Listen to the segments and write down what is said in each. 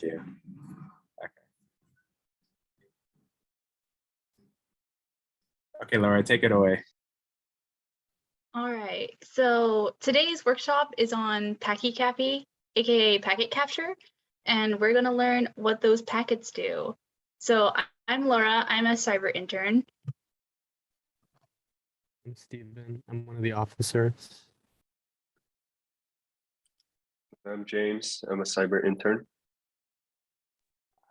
Thank you. Okay, Laura, take it away. All right, so today's workshop is on Scapy, aka packet capture, and we're going to learn what those packets do. So I'm Laura, I'm a cyber intern. I'm Stephen, I'm one of the officers. I'm James, I'm a cyber intern.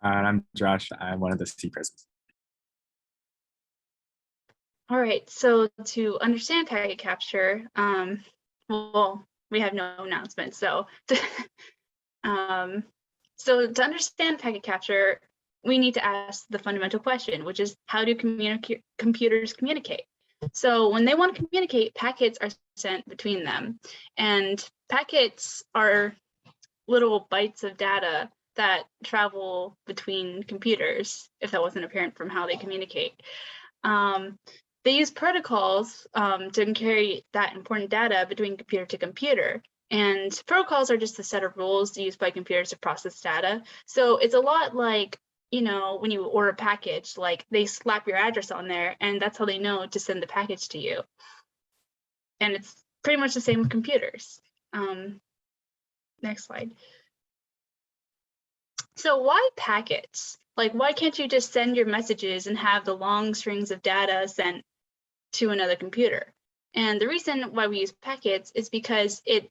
And I'm Josh, I'm one of the C prisons. All right, so to understand packet capture, well, we have no announcement. So to understand packet capture, we need to ask the fundamental question, which is how do computers communicate? So when they want to communicate, packets are sent between them. And packets are little bytes of data that travel between computers, if that wasn't apparent from how they communicate. They use protocols to carry that important data between computer to computer. And protocols are just a set of rules used by computers to process data. So it's a lot like, you know, when you order a package, like they slap your address on there and that's how they know to send the package to you. And it's pretty much the same with computers. Next slide. So why packets? Like, why can't you just send your messages and have the long strings of data sent to another computer? And the reason why we use packets is because it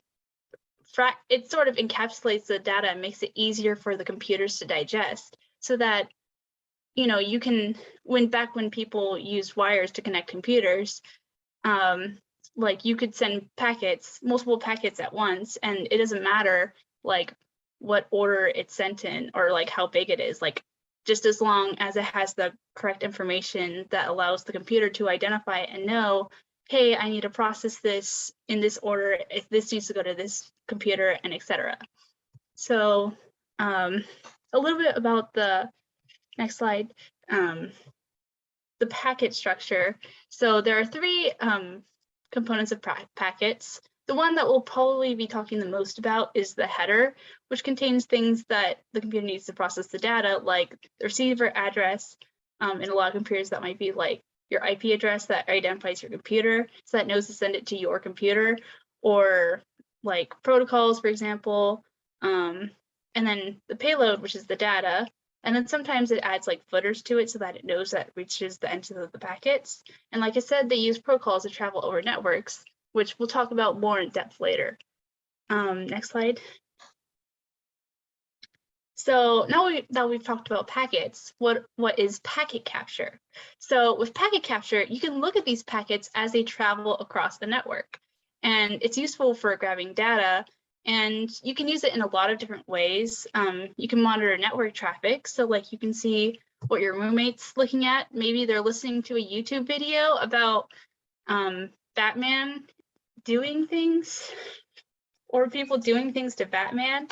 sort of encapsulates the data and makes it easier for the computers to digest, so that, you know, you can, back when people used wires to connect computers, like you could send packets, multiple packets at once, and it doesn't matter like what order it's sent in or like how big it is, like just as long as it has the correct information that allows the computer to identify and know, hey, I need to process this in this order, if this needs to go to this computer, and etc. So a little bit about the next slide, the packet structure. So there are three components of packets. The one that we'll probably be talking the most about is the header, which contains things that the computer needs to process the data, like the receiver address. In a lot of computers, that might be like your IP address that identifies your computer, so that knows to send it to your computer, or like protocols, for example. And then the payload, which is the data. And then sometimes it adds like footers to it so that it knows that it reaches the end of the packets. And like I said, they use protocols to travel over networks, which we'll talk about more in depth later. Next slide. So now that we've talked about packets, what is packet capture? So with packet capture, you can look at these packets as they travel across the network. And it's useful for grabbing data, and you can use it in a lot of different ways. You can monitor network traffic. So like you can see what your roommate's looking at. Maybe they're listening to a YouTube video about Batman doing things, or people doing things to Batman.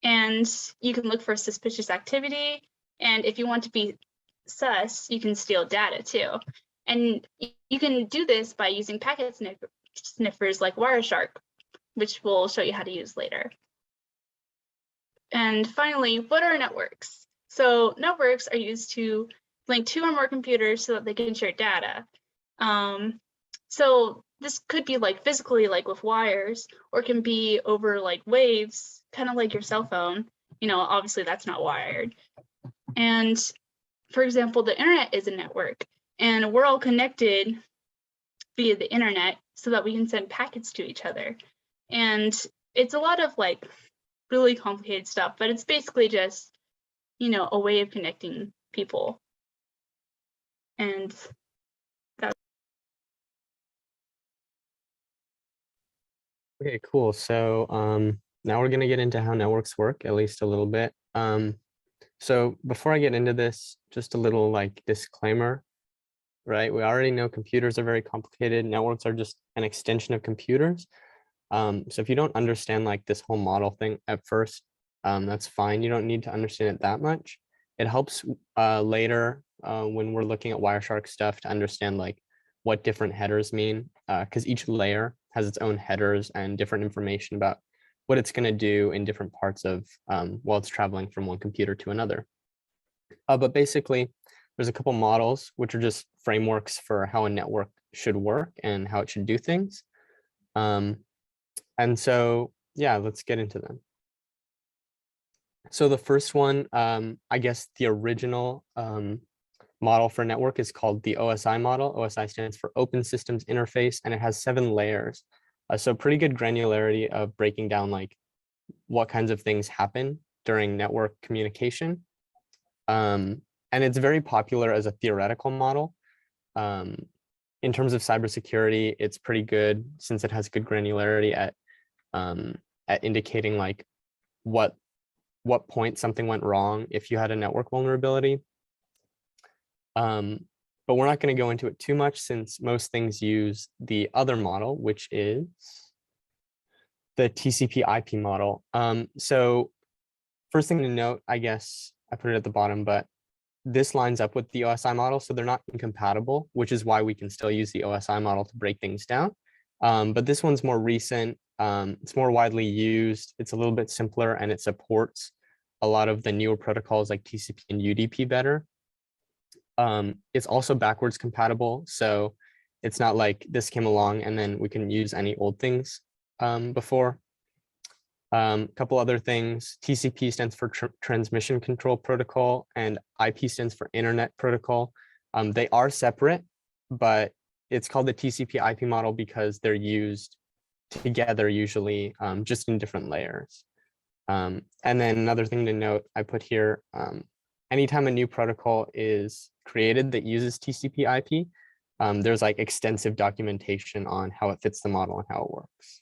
And you can look for suspicious activity. And if you want to be sus, you can steal data too. And you can do this by using packet sniffers like Wireshark, which we'll show you how to use later. And finally, what are networks? So networks are used to link two or more computers so that they can share data. So this could be like physically, like with wires, or it can be over like waves, kind of like your cell phone. You know, obviously that's not wired. And for example, the internet is a network, and we're all connected via the internet so that we can send packets to each other. And it's a lot of like really complicated stuff, but it's basically just, you know, a way of connecting people. And that's Okay, cool. So now we're going to get into how networks work, at least a little bit. So before I get into this, just a little like disclaimer, right? We already know computers are very complicated. Networks are just an extension of computers. So if you don't understand like this whole model thing at first, that's fine. You don't need to understand it that much. It helps later when we're looking at Wireshark stuff to understand like what different headers mean, because each layer has its own headers and different information about what it's going to do in different parts of while it's traveling from one computer to another. But basically, there's a couple models, which are just frameworks for how a network should work and how it should do things. And so, yeah, let's get into them. So the first one, I guess the original model for network is called the OSI model. OSI stands for Open Systems Interface, and it has 7 layers. So pretty good granularity of breaking down like what kinds of things happen during network communication. And it's very popular as a theoretical model. In terms of cybersecurity, it's pretty good since it has good granularity at indicating like what point something went wrong if you had a network vulnerability. But we're not going to go into it too much since most things use the other model, which is the TCP IP model. So first thing to note, I guess I put it at the bottom, but this lines up with the OSI model, so they're not incompatible, which is why we can still use the OSI model to break things down. But this one's more recent. It's more widely used. It's a little bit simpler, and it supports a lot of the newer protocols like TCP and UDP better. It's also backwards compatible, so it's not like this came along and then we can use any old things before. A couple other things, TCP stands for Transmission Control Protocol, and IP stands for Internet Protocol. They are separate, but it's called the TCP IP model because they're used together usually, just in different layers. And then another thing to note, I put here, anytime a new protocol is created that uses TCP IP, there's like extensive documentation on how it fits the model and how it works.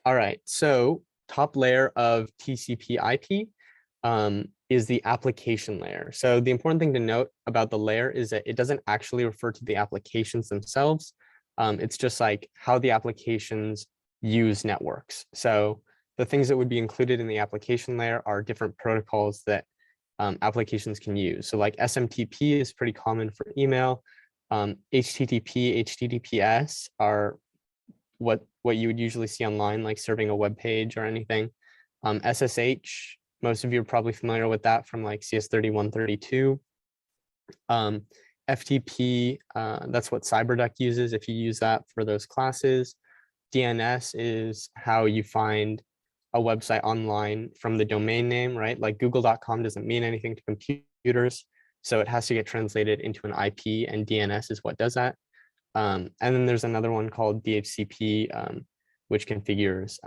All right, so top layer of TCP IP is the application layer. So the important thing to note about the layer is that it doesn't actually refer to the applications themselves. It's just like how the applications use networks. So the things that would be included in the application layer are different protocols that applications can use. So like SMTP is pretty common for email. HTTP, HTTPS are what you would usually see online, like serving a web page or anything. SSH, most of you are probably familiar with that from like CS3132. FTP, that's what CyberDuck uses if you use that for those classes. DNS is how you find a website online from the domain name, right? Like google.com doesn't mean anything to computers, so it has to get translated into an IP, and DNS is what does that. And then there's another one called DHCP, which configures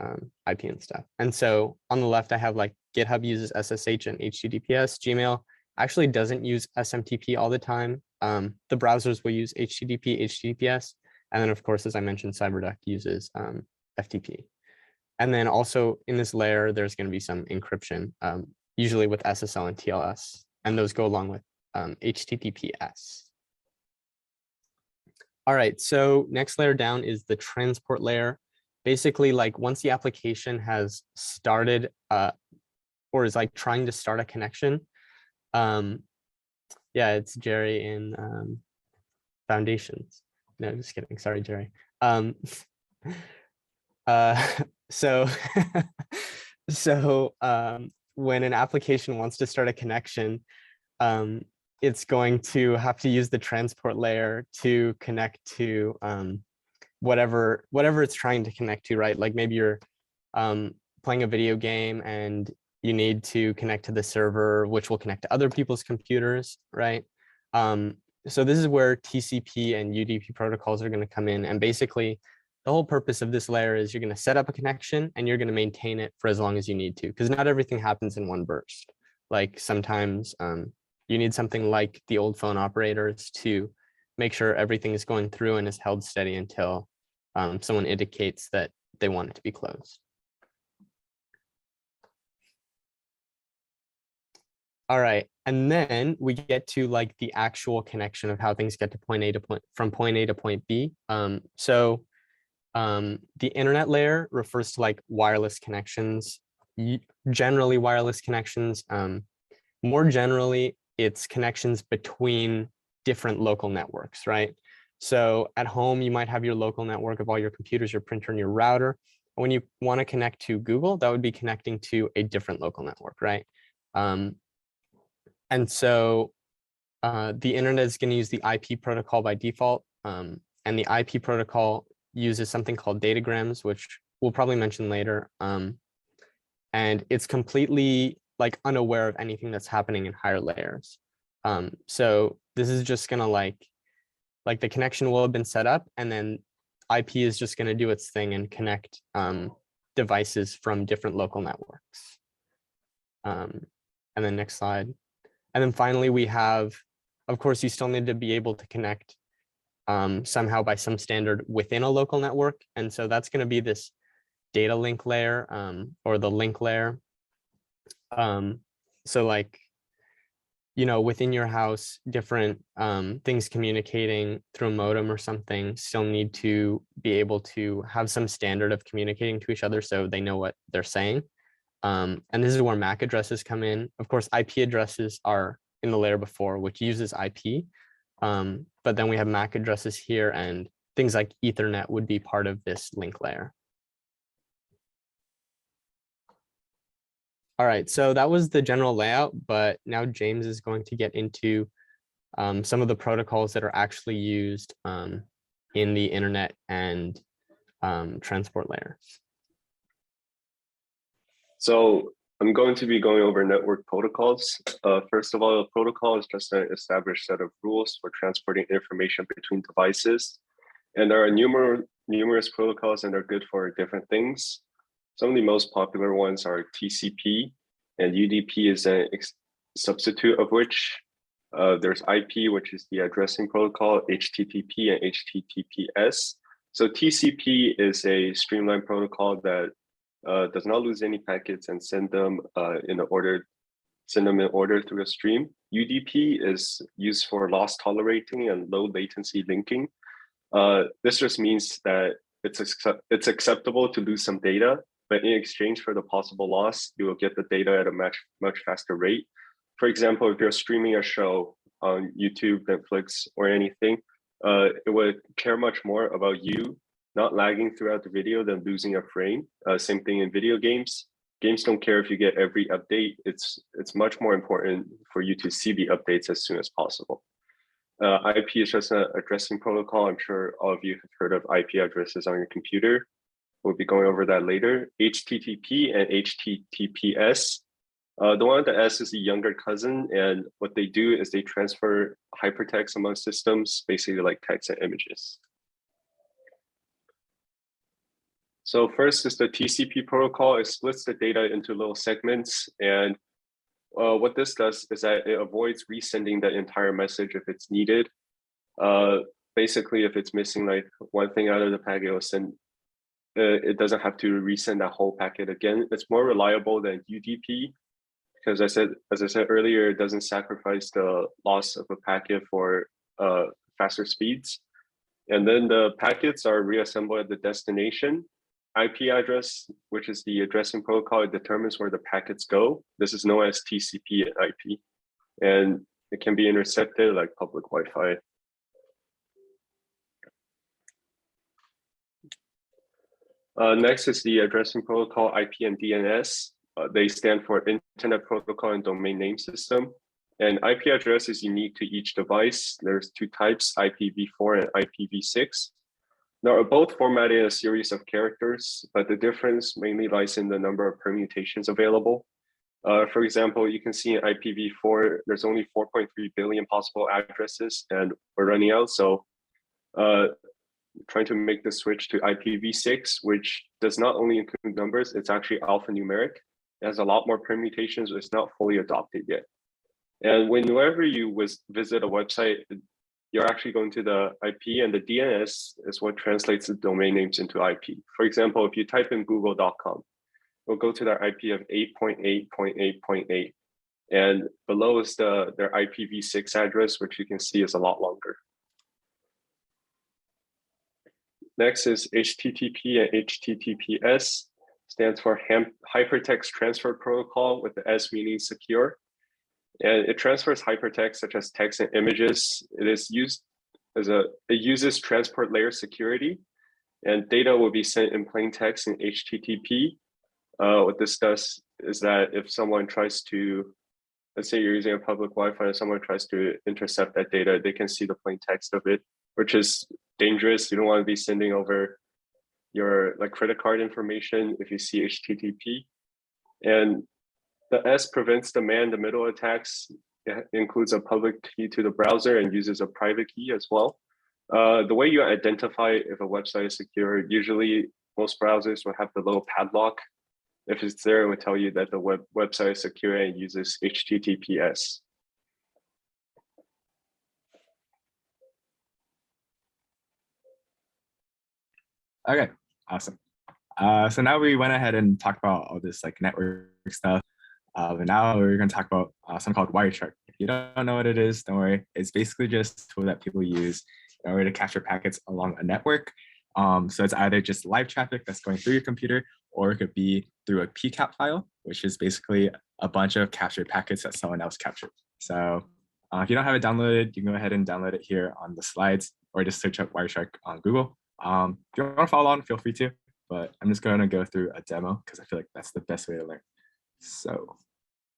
IP and stuff. And so on the left, I have like GitHub uses SSH and HTTPS. Gmail actually doesn't use SMTP all the time. The browsers will use HTTP, HTTPS. And then of course, as I mentioned, CyberDuck uses FTP. And then also in this layer, there's going to be some encryption, usually with SSL and TLS, and those go along with HTTPS. All right, so next layer down is the transport layer. Basically, like once the application has started or is like trying to start a connection. Yeah, it's Jerry in Foundations. No, just kidding. Sorry, Jerry. So when an application wants to start a connection, it's going to have to use the transport layer to connect to whatever it's trying to connect to, right? Like maybe you're playing a video game and you need to connect to the server, which will connect to other people's computers, right? So this is where TCP and UDP protocols are going to come in. And basically, the whole purpose of this layer is you're going to set up a connection and you're going to maintain it for as long as you need to, because not everything happens in one burst. Like sometimes you need something like the old phone operators to make sure everything is going through and is held steady until someone indicates that they want it to be closed. All right, and then we get to like the actual connection of how things get to point A to from point A to point B. The internet layer refers to like wireless connections, generally wireless connections. More generally, it's connections between different local networks, right? So at home, you might have your local network of all your computers, your printer, and your router. When you want to connect to Google, that would be connecting to a different local network, right? And so the internet is going to use the IP protocol by default. And the IP protocol uses something called datagrams, which we'll probably mention later. And it's completely like unaware of anything that's happening in higher layers. So this is just gonna like the connection will have been set up, and then IP is just gonna do its thing and connect devices from different local networks. And then next slide. And then finally, we have, of course, you still need to be able to connect somehow by some standard within a local network. And so that's going to be this data link layer or the link layer. So like, you know, within your house, different things communicating through a modem or something still need to be able to have some standard of communicating to each other so they know what they're saying. And this is where MAC addresses come in. Of course, IP addresses are in the layer before, which uses IP. But then we have MAC addresses here, and things like Ethernet would be part of this link layer. All right, so that was the general layout, but now James is going to get into some of the protocols that are actually used in the internet and transport layers. So I'm going to be going over network protocols. First of all, a protocol is just an established set of rules for transporting information between devices. And there are numerous protocols, and they're good for different things. Some of the most popular ones are TCP, and UDP is a substitute of which. There's IP, which is the addressing protocol, HTTP and HTTPS. So TCP is a streamlined protocol that does not lose any packets and send them in order through a stream. UDP is used for loss tolerating and low latency linking. This just means that it's acceptable to lose some data, but in exchange for the possible loss, you will get the data at a much faster rate. For example, if you're streaming a show on YouTube, Netflix, or anything, it would care much more about you not lagging throughout the video than losing a frame. Same thing in video games. Games don't care if you get every update. It's much more important for you to see the updates as soon as possible. IP is just an addressing protocol. I'm sure all of you have heard of IP addresses on your computer. We'll be going over that later. HTTP and HTTPS. The one with the S is the younger cousin, and what they do is they transfer hypertext among systems, basically like text and images. So first is the TCP protocol. It splits the data into little segments. And what this does is that it avoids resending the entire message if it's needed. Basically, if it's missing like one thing out of the packet, it'll send, it doesn't have to resend that whole packet again. It's more reliable than UDP because as I said earlier, it doesn't sacrifice the loss of a packet for faster speeds. And then the packets are reassembled at the destination. IP address, which is the addressing protocol, it determines where the packets go. This is known as TCP IP, and it can be intercepted like public Wi-Fi. Next is the addressing protocol, IP and DNS. They stand for Internet Protocol and Domain Name System. And IP address is unique to each device. There's two types, IPv4 and IPv6. Now, both formatted in a series of characters, but the difference mainly lies in the number of permutations available. For example, you can see in IPv4, there's only 4.3 billion possible addresses, and we're running out. So trying to make the switch to IPv6, which does not only include numbers, it's actually alphanumeric. It has a lot more permutations, but it's not fully adopted yet. And whenever you visit a website, you're actually going to the IP, and the DNS is what translates the domain names into IP. For example, if you type in google.com, we'll go to their IP of 8.8.8.8, and below is their IPv6 address, which you can see is a lot longer. Next is HTTP and HTTPS, stands for Hypertext Transfer Protocol, with the S meaning secure. And it transfers hypertext such as text and images. It is used it uses transport layer security. and data will be sent in plain text in HTTP. What this does is that if someone tries to, let's say you're using a public Wi-Fi and someone tries to intercept that data, they can see the plain text of it, which is dangerous. You don't want to be sending over your like credit card information if you see HTTP. And the S prevents the man-in-the-middle attacks. It includes a public key to the browser and uses a private key as well. The way you identify if a website is secure, usually most browsers will have the little padlock. If it's there, it would tell you that the website is secure and uses HTTPS. Okay, awesome. So now we went ahead and talked about all this like network stuff. But now we're going to talk about something called Wireshark. If you don't know what it is, don't worry. It's basically just a tool that people use in order to capture packets along a network. So it's either just live traffic that's going through your computer, or it could be through a PCAP file, which is basically a bunch of captured packets that someone else captured. So if you don't have it downloaded, you can go ahead and download it here on the slides, or just search up Wireshark on Google. If you want to follow on, feel free to, but I'm just going to go through a demo because I feel like that's the best way to learn. So,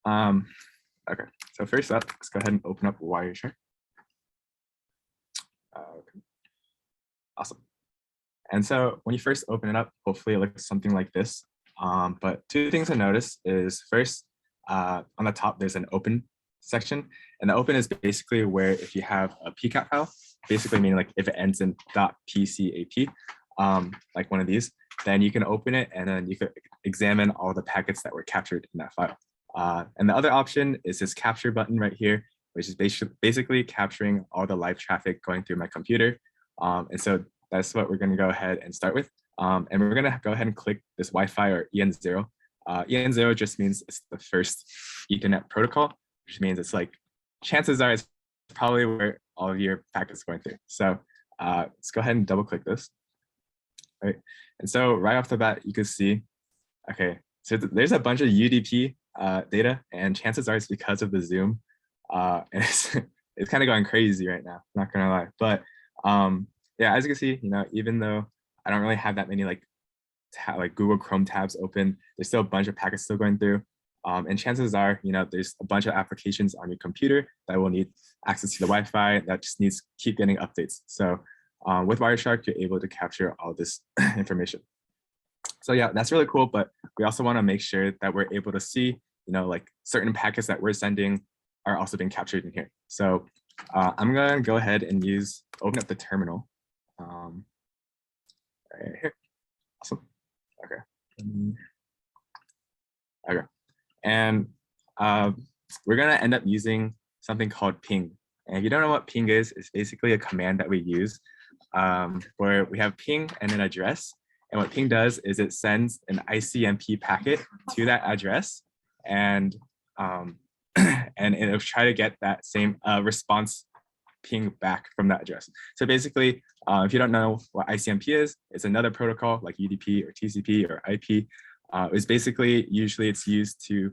okay. So first up, let's go ahead and open up Wireshark. Okay. Awesome. And so when you first open it up, hopefully it looks something like this. But two things to notice is first, on the top, there's an open section. And the open is basically where if you have a PCAP file, basically meaning like if it ends in .pcap, like one of these, then you can open it and then you could examine all the packets that were captured in that file. And the other option is this capture button right here, which is basically capturing all the live traffic going through my computer. And so that's what we're going to go ahead and start with. And we're going to go ahead and click this Wi-Fi or EN0. EN0 just means it's the first Ethernet protocol, which means it's like, chances are it's probably where all of your packets are going through. So let's go ahead and double click this. Right. And so right off the bat, you can see, okay, so there's a bunch of UDP data, and chances are it's because of the Zoom. And it's kind of going crazy right now, not gonna lie. But yeah, as you can see, even though I don't really have that many like Google Chrome tabs open, there's still a bunch of packets still going through. And chances are, there's a bunch of applications on your computer that will need access to the Wi-Fi that just needs keep getting updates. So with Wireshark, you're able to capture all this information. So yeah, that's really cool. But we also want to make sure that we're able to see, like certain packets that we're sending are also being captured in here. So I'm going to go ahead and open up the terminal. Right here. Awesome. Okay. Okay. And we're going to end up using something called ping. And if you don't know what ping is, it's basically a command that we use where we have ping and an address. And what ping does is it sends an ICMP packet to that address, and it'll try to get that same response ping back from that address. So basically, if you don't know what ICMP is, it's another protocol like UDP or TCP or IP. It's basically, usually it's used to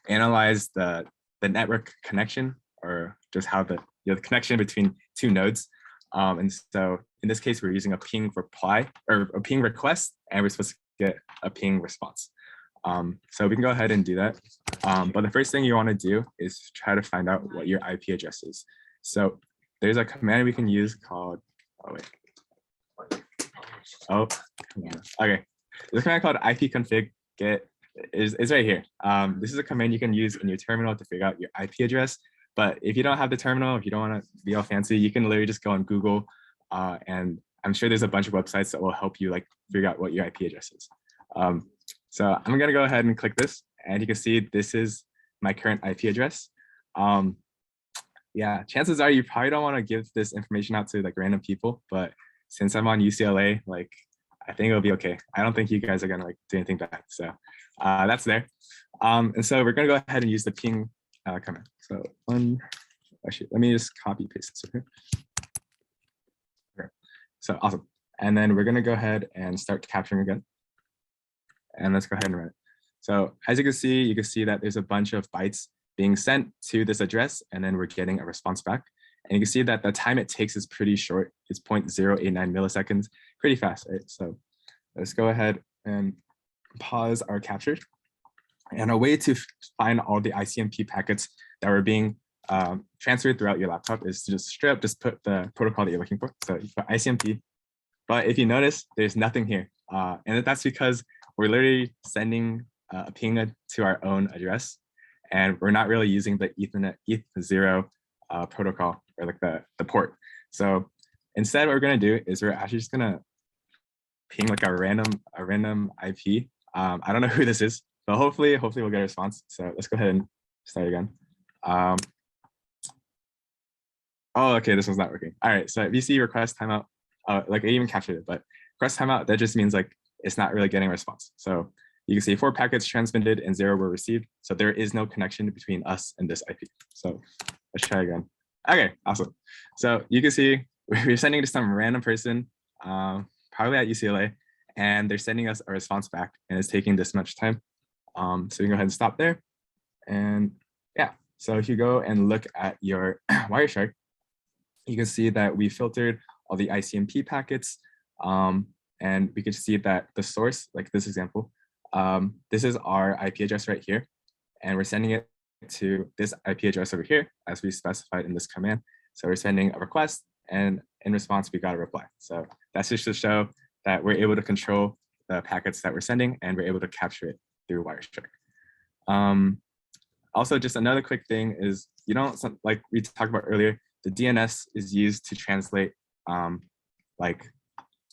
analyze the network connection, or just how the connection between two nodes. And so in this case, we're using a ping reply or a ping request, and we're supposed to get a ping response. So we can go ahead and do that. But the first thing you want to do is try to find out what your IP address is. So there's a command we can use called, okay. There's a command called ipconfig get is right here. This is a command you can use in your terminal to figure out your IP address. But if you don't have the terminal, if you don't want to be all fancy, you can literally just go on Google, and I'm sure there's a bunch of websites that will help you figure out what your IP address is. So I'm going to go ahead and click this, and you can see this is my current IP address. Yeah, chances are you probably don't want to give this information out to random people, but since I'm on UCLA, I think it'll be okay. I don't think you guys are going to do anything bad. So that's there. And so we're going to go ahead and use the ping command. So actually, let me just copy paste this here. Okay. So awesome. And then we're going to go ahead and start capturing again. And let's go ahead and run it. So as you can see that there's a bunch of bytes being sent to this address, and then we're getting a response back. And you can see that the time it takes is pretty short. It's 0.089 milliseconds, pretty fast, right? So let's go ahead and pause our capture. And a way to find all the ICMP packets that were being transferred throughout your laptop is to just straight up just put the protocol that you're looking for. So you put ICMP, but if you notice, there's nothing here. And that's because we're literally sending a ping to our own address, and we're not really using the Ethernet ETH0 protocol, or like the port. So instead, what we're gonna do is we're actually just gonna ping like a random IP. I don't know who this is, but hopefully we'll get a response. So let's go ahead and start again. Oh, okay, this one's not working. All right, so if you see request timeout, like I even captured it, but request timeout, that just means like it's not really getting a response. So you can see 4 packets transmitted and 0 were received. So there is no connection between us and this IP. So let's try again. Okay, awesome. So you can see we're sending to some random person, probably at UCLA, and they're sending us a response back, and it's taking this much time. So we can go ahead and stop there. And yeah, so if you go and look at your Wireshark, you can see that we filtered all the ICMP packets, and we can see that the source, like this example, this is our IP address right here, and we're sending it to this IP address over here, as we specified in this command. So we're sending a request, and in response, we got a reply. So that's just to show that we're able to control the packets that we're sending, and we're able to capture it through Wireshark. Also, just another quick thing is, like we talked about earlier, the DNS is used to translate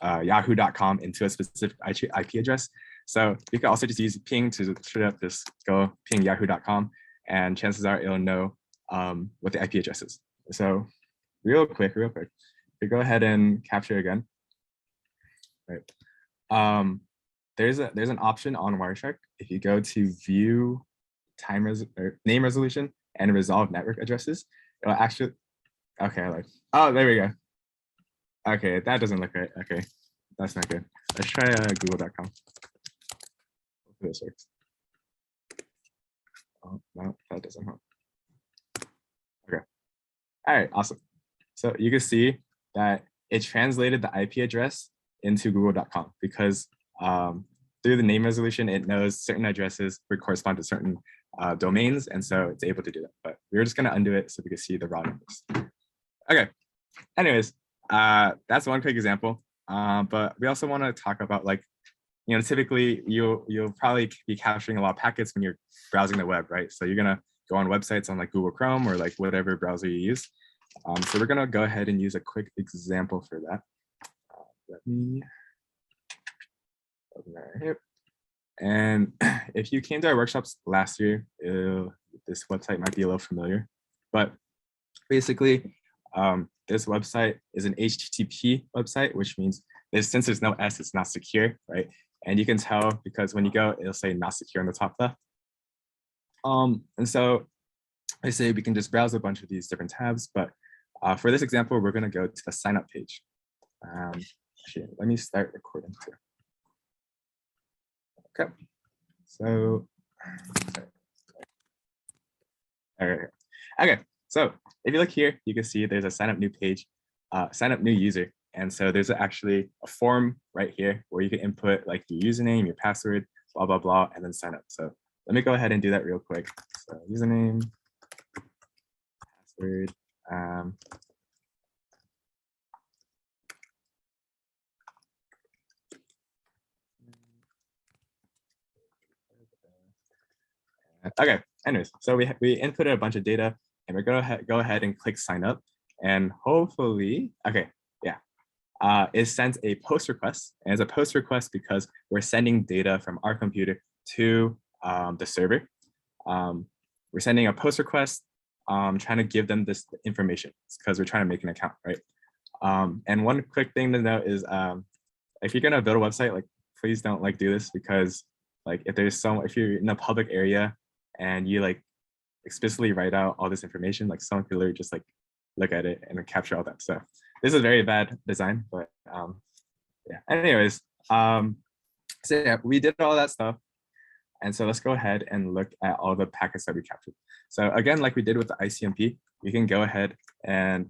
yahoo.com into a specific IP address. So you can also just use ping to straight up just go ping yahoo.com, and chances are it'll know what the IP address is. So real quick, we go ahead and capture again. Right. There's an option on Wireshark. If you go to view name resolution and resolve network addresses, it'll actually, oh, there we go. Okay, that doesn't look right. Okay, that's not good. Let's try google.com. Hopefully this works. Oh, no, that doesn't help. Okay. All right, awesome. So you can see that it translated the IP address into google.com because through the name resolution, it knows certain addresses would correspond to certain domains, and so it's able to do that. But we're just gonna undo it so we can see the raw numbers. Okay, anyways, that's one quick example. But we also want to talk about, like, typically you'll probably be capturing a lot of packets when you're browsing the web, right? So you're gonna go on websites on like Google Chrome or like whatever browser you use. So we're gonna go ahead and use a quick example for that. Let me open that right here. And if you came to our workshops last year, this website might be a little familiar, but basically this website is an HTTP website, which means since there's no S, it's not secure, right? And you can tell because when you go, it'll say not secure on the top left. And so I say we can just browse a bunch of these different tabs, but for this example, we're gonna go to the sign up page. Actually, let me start recording too. Okay, so, okay, so if you look here, you can see there's a sign up new page, sign up new user. And so there's actually a form right here where you can input like your username, your password, blah, blah, blah, and then sign up. So let me go ahead and do that real quick. So username, password, okay, anyways, so we inputted a bunch of data, and we're gonna go ahead and click sign up, and hopefully, okay, yeah, it sends a post request, and it's a post request because we're sending data from our computer to the server. We're sending a post request, trying to give them this information because we're trying to make an account, right? And one quick thing to note is if you're gonna build a website, like please don't like do this, because like if you're in a public area and you like explicitly write out all this information, like someone could literally just like look at it and capture all that. So this is very bad design, but yeah. Anyways, so yeah, we did all that stuff. And so let's go ahead and look at all the packets that we captured. So again, like we did with the ICMP, we can go ahead and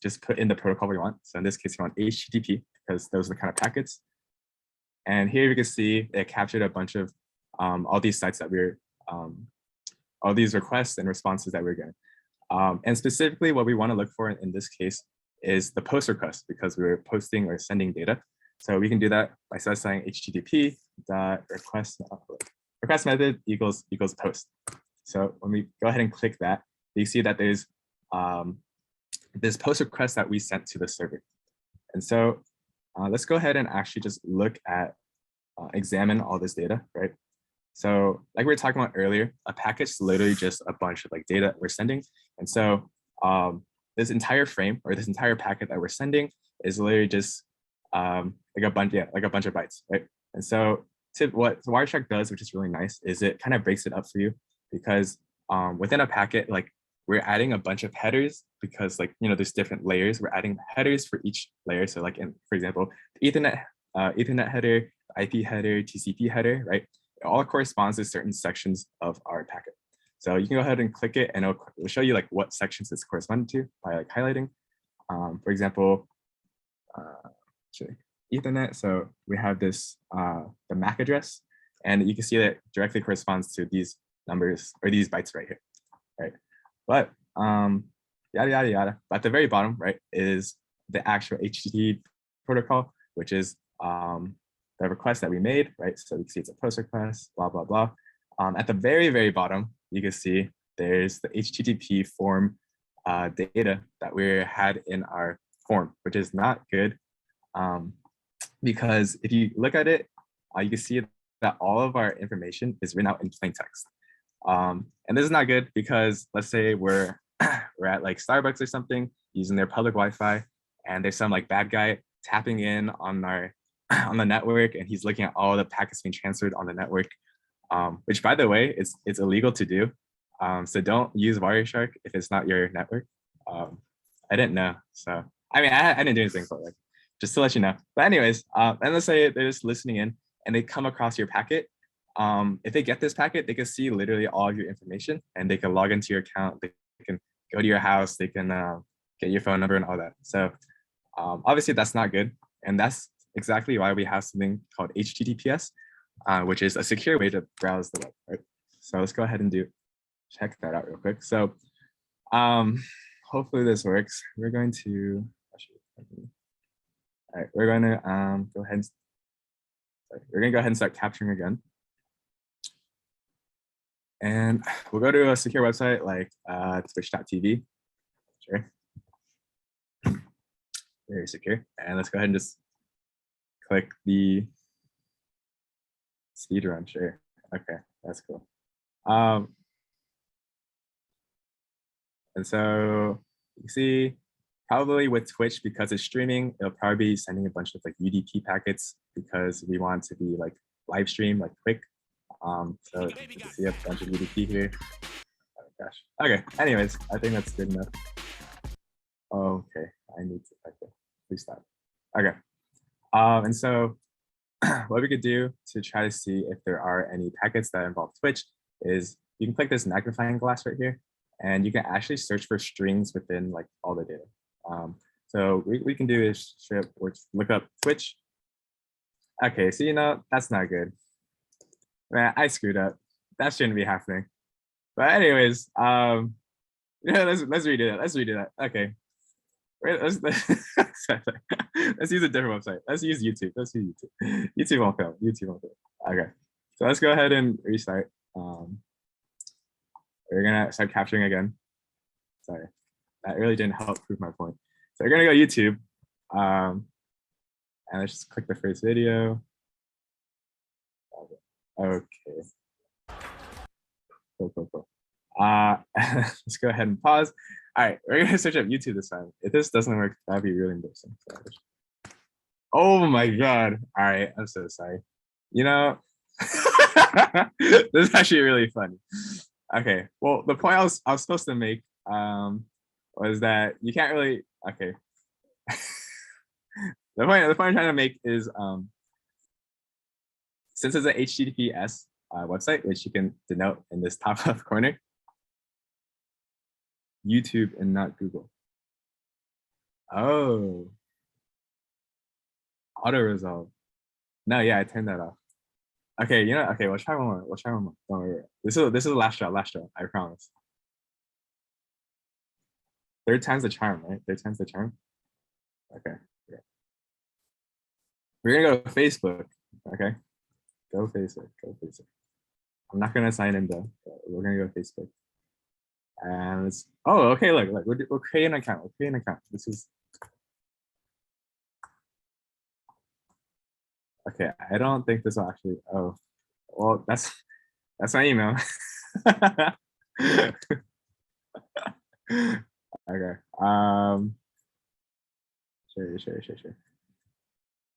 just put in the protocol we want. So in this case, we want HTTP because those are the kind of packets. And here you can see it captured a bunch of all these sites that we're, all these requests and responses that we're getting. And specifically what we want to look for in this case is the post request because we're posting or sending data. So we can do that by specifying HTTP dot request method equals post. So when we go ahead and click that, you see that there's this post request that we sent to the server. And so let's go ahead and actually just look at, examine all this data, right? So like we were talking about earlier, a package is literally just a bunch of like data we're sending. And so this entire frame or this entire packet that we're sending is literally just like a bunch of bytes, right? And so what Wireshark does, which is really nice, is it kind of breaks it up for you because within a packet, like we're adding a bunch of headers because like, there's different layers. We're adding headers for each layer. So like for example, the Ethernet header, IP header, TCP header, right? It all corresponds to certain sections of our packet. So you can go ahead and click it and it'll show you like what sections it's corresponding to by like highlighting. For example, Ethernet. So we have this, the MAC address, and you can see that it directly corresponds to these numbers or these bytes right here, right? But yada, yada, yada. But at the very bottom, right, is the actual HTTP protocol, which is the request that we made, right? So you can see it's a post request, blah, blah, blah. At the very, very bottom, you can see there's the HTTP form data that we had in our form, which is not good. Because if you look at it, you can see that all of our information is written out in plain text. And this is not good because let's say we're at like Starbucks or something using their public Wi-Fi, and there's some like bad guy tapping in on our on the network, and he's looking at all the packets being transferred on the network, which by the way, it's illegal to do. So don't use Wireshark if it's not your network. I didn't know, so I mean I didn't do anything, but like just to let you know. But anyways, and let's say they're just listening in and they come across your packet. If they get this packet, they can see literally all of your information and they can log into your account. They can go to your house. They can get your phone number and all that. So obviously that's not good. And that's exactly why we have something called HTTPS, which is a secure way to browse the web, right? So let's go ahead and check that out real quick. So hopefully this works. We're going to, all right, we're going to go ahead and start capturing again. And we'll go to a secure website like twitch.tv. Sure. Very secure. And let's go ahead and just click the speed run. Sure. Okay, that's cool. And so you see, probably with Twitch, because it's streaming, it'll probably be sending a bunch of like UDP packets because we want to be like live stream, like quick. So you can see a bunch of UDP here. Oh gosh. Okay. Anyways, I think that's good enough. Okay, I need to. Okay, please stop. Okay. And so what we could do to try to see if there are any packets that involve Twitch is you can click this magnifying glass right here, and you can actually search for strings within like all the data. So we can do is look up Twitch. Okay, so that's not good. Man, I screwed up. That shouldn't be happening. But anyways, let's redo that. Let's redo that. Okay. Wait, let's use a different website. Let's use YouTube. Let's use YouTube. YouTube won't fail. YouTube won't fail. Okay. So let's go ahead and restart. We're gonna start capturing again. Sorry, that really didn't help prove my point. So we're gonna go YouTube, and let's just click the first video. Okay. Cool. Let's go ahead and pause. All right, we're gonna search up YouTube this time. If this doesn't work, that'd be really embarrassing. Oh my God. All right, I'm so sorry. This is actually really funny. Okay, well, the point I was supposed to make was that you can't really, okay. The point I'm trying to make is since it's an HTTPS, website, which you can denote in this top left corner. YouTube and not Google. Oh, auto resolve. No, yeah, I turned that off. Okay, you know, okay, we'll try one more. We'll try one more. Don't worry. This is the last try, I promise. Third time's the charm, right? Third time's the charm. Okay. Yeah. We're gonna go to Facebook. Okay. Go Facebook. Go Facebook. I'm not gonna sign in though. We're gonna go to Facebook. And it's, oh, okay. Look, we'll create an account. We'll create an account. This is okay. I don't think this will actually. Oh, well, that's my email. Okay. Sure.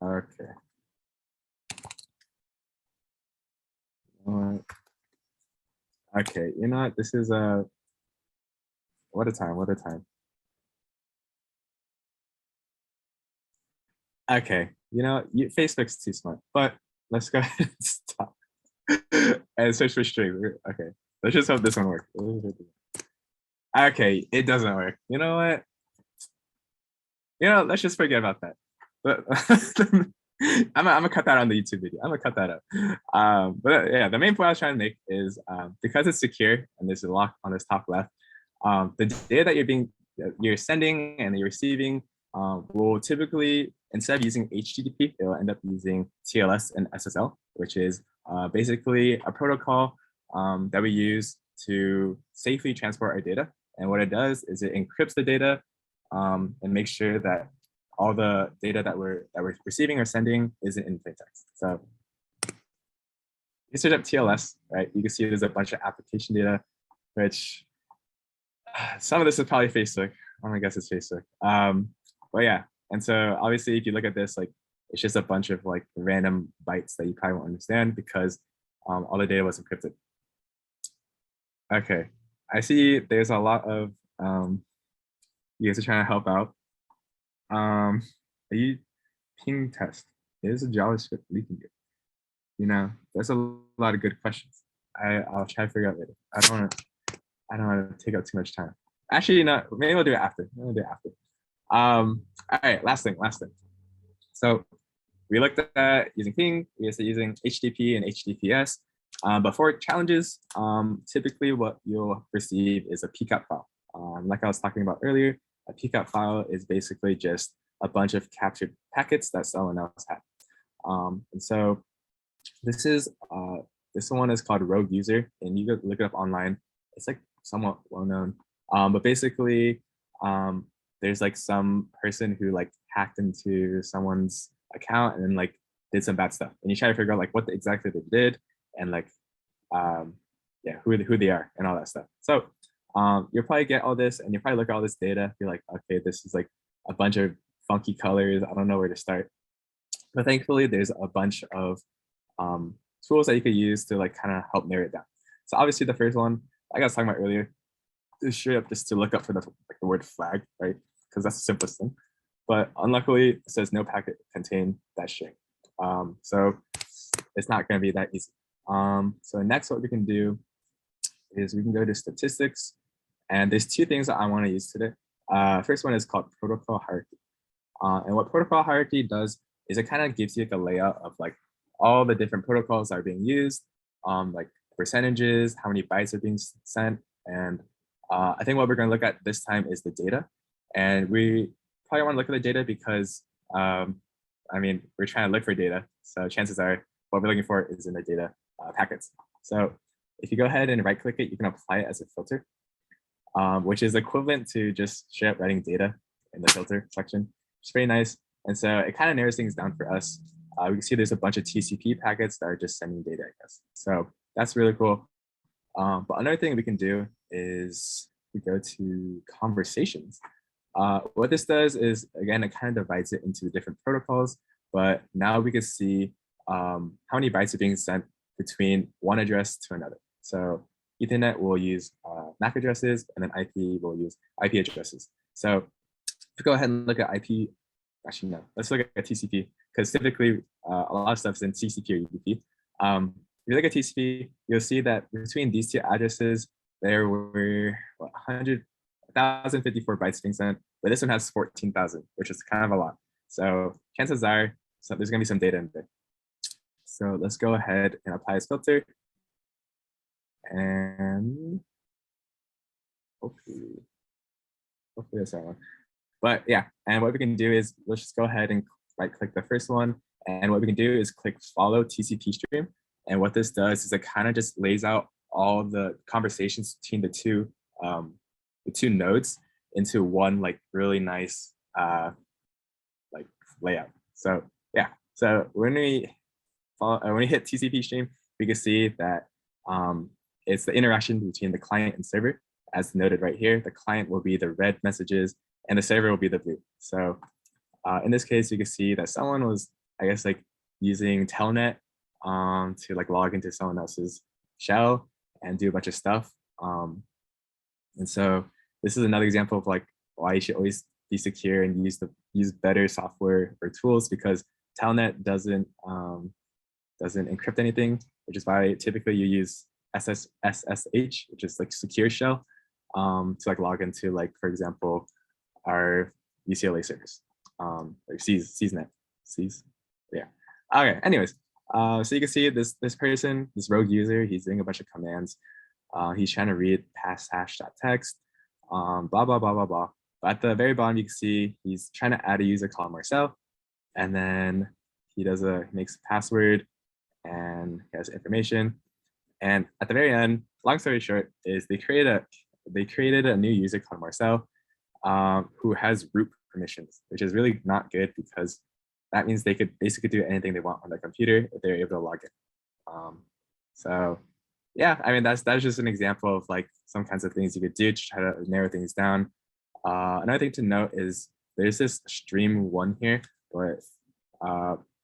Okay. Okay, you know what? This is what a time. Okay, you know, Facebook's too smart, but let's go ahead and stop and search for string. Okay, let's just hope this one works. Okay, it doesn't work. You know what? You know, let's just forget about that. But I'm gonna cut that on the YouTube video. I'm gonna cut that out. But yeah, the main point I was trying to make is because it's secure and there's a lock on this top left, the data that you're sending and you're receiving will typically, instead of using HTTP, it will end up using TLS and SSL, which is basically a protocol that we use to safely transport our data. And what it does is it encrypts the data and makes sure that all the data that we're receiving or sending isn't in plain text. So you search up TLS, right? You can see there's a bunch of application data, which some of this is probably Facebook. I'm gonna guess it's Facebook. But yeah, and so obviously if you look at this, like it's just a bunch of like random bytes that you probably won't understand because all the data was encrypted. Okay, I see there's a lot of you guys are trying to help out. Are you ping test? Is a JavaScript leaking it? You know, there's a lot of good questions. I'll try to figure out later. I don't want to take up too much time. Actually, no, maybe we'll do it after. All right, last thing. So we looked at using ping, we are using HTTP and HTTPS. But for challenges, typically what you'll receive is a PCAP file. Like I was talking about earlier, a PCAP file is basically just a bunch of captured packets that someone else had. And so this one is called Rogue User, and you can look it up online. It's like somewhat well known. But basically, there's like some person who like hacked into someone's account and then like did some bad stuff. And you try to figure out like what exactly they did and like yeah, who they are and all that stuff. So you'll probably get all this and you probably look at all this data, be like, okay, this is like a bunch of funky colors. I don't know where to start. But thankfully, there's a bunch of tools that you could use to like kind of help narrow it down. So obviously the first one, like I was talking about earlier, is straight up just to look up for the word flag, right? Because that's the simplest thing. But unluckily, it says no packet contain that string. So it's not going to be that easy. So next, what we can do is we can go to statistics. And there's two things that I want to use today. First one is called protocol hierarchy. And what protocol hierarchy does is it kind of gives you like a layout of like all the different protocols that are being used, like percentages, how many bytes are being sent. And I think what we're going to look at this time is the data. And we probably want to look at the data because, I mean, we're trying to look for data. So chances are what we're looking for is in the data packets. So if you go ahead and right click it, you can apply it as a filter, which is equivalent to just straight up writing data in the filter section, which is very nice. And so it kind of narrows things down for us. We can see there's a bunch of TCP packets that are just sending data, I guess. So that's really cool. But another thing we can do is we go to conversations. What this does is, again, it kind of divides it into different protocols, but now we can see how many bytes are being sent between one address to another. So Ethernet will use MAC addresses, and then IP will use IP addresses. So if we go ahead and look at IP, actually no, let's look at TCP, because typically a lot of stuff is in TCP or UDP. you look at TCP, you'll see that between these two addresses, there were 1,054 bytes being sent, but this one has 14,000, which is kind of a lot. So chances are, there's gonna be some data in there. So let's go ahead and apply this filter. And hopefully that's that one. But yeah, and what we can do is let's just go ahead and right-click the first one. And what we can do is click follow TCP stream. And what this does is it kind of just lays out all the conversations between the two nodes into one like really nice like layout. So yeah, so when we hit TCP stream, we can see that it's the interaction between the client and server, as noted right here. The client will be the red messages, and the server will be the blue. So in this case, you can see that someone was, I guess, like using Telnet to like log into someone else's shell and do a bunch of stuff. And so this is another example of like why you should always be secure and use better software or tools, because Telnet doesn't encrypt anything, which is why typically you use SSH, which is like secure shell, to like log into, like, for example, our UCLA servers, like CSNet. Yeah. Okay. Anyways, so you can see this person, this rogue user, he's doing a bunch of commands. He's trying to read pass hash.txt, blah blah blah blah blah. But at the very bottom, you can see he's trying to add a user called Marcel, and then he makes a password, and he has information. And at the very end, long story short, is they created a new user called Marcel, who has root permissions, which is really not good, because that means they could basically do anything they want on their computer if they're able to log in. So yeah, I mean, that's just an example of like some kinds of things you could do to try to narrow things down. Another thing to note is there's this stream 1 here, but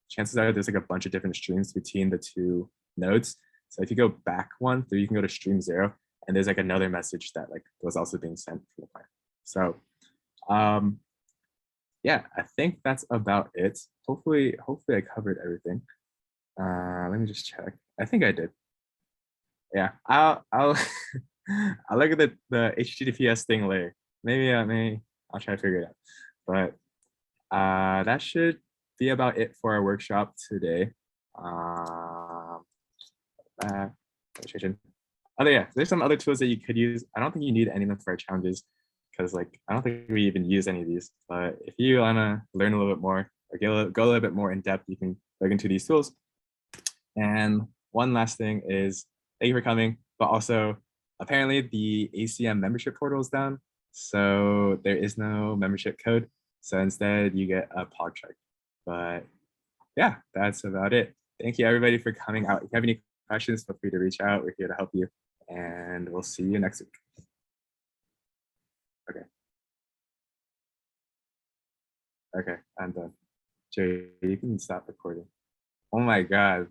chances are there's like a bunch of different streams between the two nodes. So if you go back one, so you can go to stream 0, and there's like another message that like was also being sent from the client. So yeah, I think that's about it. Hopefully I covered everything. Let me just check. I think I did. Yeah, I'll I'll look at the HTTPS thing later. Maybe I'll try to figure it out. But that should be about it for our workshop today. Oh yeah, there's some other tools that you could use. I don't think you need any of them for our challenges, because like I don't think we even use any of these. But if you wanna learn a little bit more or go a little bit more in depth, you can look into these tools. And one last thing is, thank you for coming, but also apparently the ACM membership portal is down, so there is no membership code. So instead you get a pog chart. But yeah, that's about it. Thank you everybody for coming out. If you have any questions, feel free to reach out. We're here to help you, and we'll see you next week. Okay, I'm done. Jerry, you can stop recording. Oh my God.